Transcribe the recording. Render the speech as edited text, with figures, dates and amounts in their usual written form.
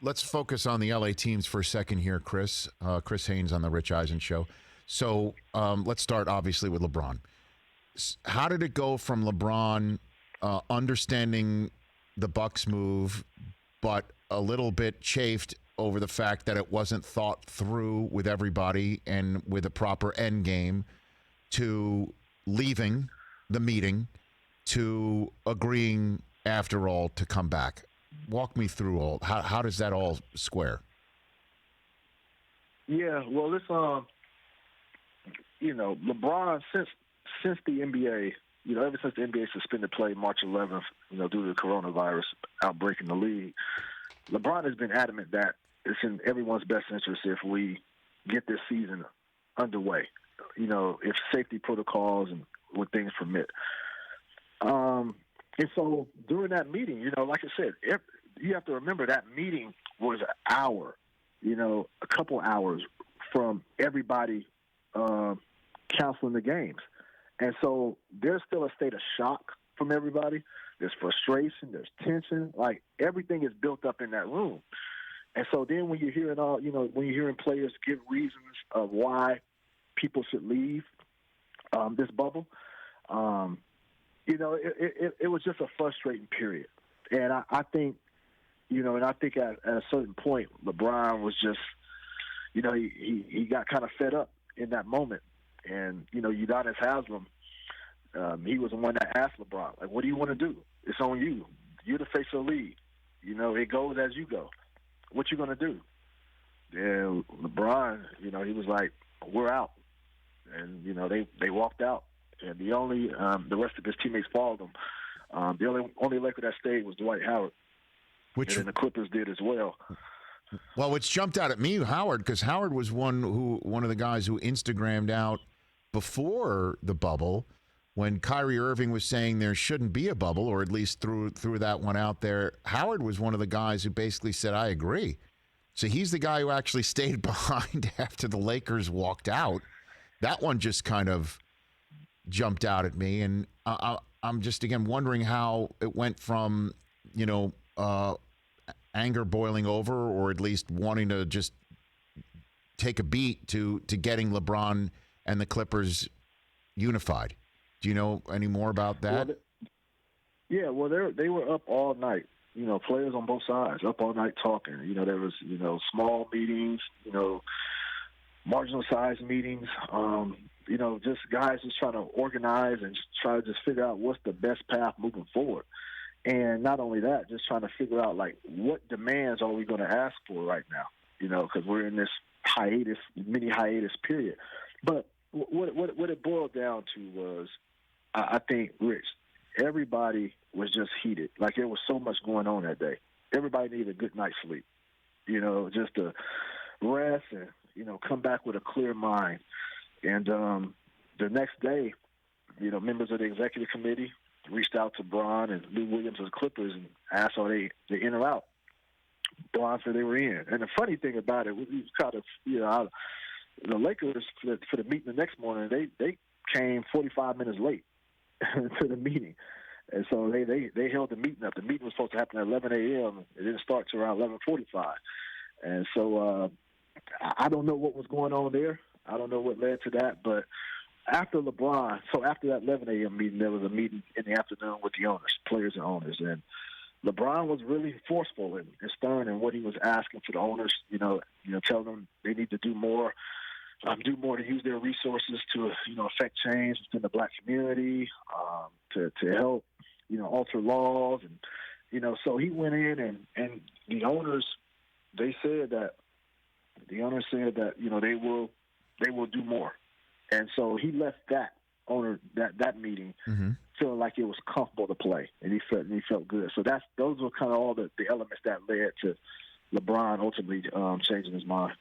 let's focus on the LA teams for a second here, Chris. Chris Haynes on the Rich Eisen Show. So let's start, obviously, with LeBron. How did it go from LeBron understanding the Bucks move, but a little bit chafed over the fact that it wasn't thought through with everybody and with a proper end game, to leaving the meeting, to agreeing after all to come back? Walk me through all. How does that all square? Yeah, well, it's LeBron since the NBA, ever since the NBA suspended play March 11th, due to the coronavirus outbreak in the league, LeBron has been adamant that it's in everyone's best interest if we get this season underway. If safety protocols and what things permit. And so during that meeting, like I said, you have to remember that meeting was an hour, a couple hours from everybody counseling the games. And so there's still a state of shock from everybody. There's frustration, there's tension, like everything is built up in that room. And so then when you're hearing when you're hearing players give reasons of why people should leave this bubble, it was just a frustrating period. And I think, at a certain point, LeBron was just, he got kind of fed up in that moment. And, Udonis Haslem, he was the one that asked LeBron, like, what do you want to do? It's on you. You're the face of the league. It goes as you go. What you going to do? And LeBron, he was like, we're out. And, they walked out. And the rest of his teammates followed him. The only Laker that stayed was Dwight Howard. And then the Clippers did as well. Well, what's jumped out at me, Howard, because Howard was one of the guys who Instagrammed out before the bubble when Kyrie Irving was saying there shouldn't be a bubble, or at least threw that one out there. Howard was one of the guys who basically said, I agree. So he's the guy who actually stayed behind after the Lakers walked out. That one just kind of jumped out at me, and I'm just, again, wondering how it went from, anger boiling over, or at least wanting to just take a beat, to getting LeBron and the Clippers unified. Do you know any more about that? Well, they were up all night. Players on both sides up all night talking. There was small meetings, marginal size meetings. Just guys just trying to organize and try to figure out what's the best path moving forward. And not only that, just trying to figure out, like, what demands are we going to ask for right now, because we're in this mini hiatus period. But what it boiled down to was, I think, Rich, everybody was just heated. Like, there was so much going on that day. Everybody needed a good night's sleep, just to rest and, come back with a clear mind. And the next day, members of the executive committee reached out to Bron and Lou Williams of the Clippers and asked, are they in or out? Bron said they were in. And the funny thing about it was, kind of, the Lakers, for the meeting the next morning, they came 45 minutes late to the meeting. And so they held the meeting up. The meeting was supposed to happen at 11 a.m. It didn't start till around 11:45. And so I don't know what was going on there. I don't know what led to that. But after that 11 a.m. meeting, there was a meeting in the afternoon with the owners, players and owners. And LeBron was really forceful and stern in what he was asking for the owners, telling them they need to do more to use their resources to, affect change within the black community, to help, alter laws. And, so he went in and the owners, they said that, they will do more. And so he left that meeting feeling like it was comfortable to play, and he felt good. So those were kind of all the elements that led to LeBron ultimately changing his mind.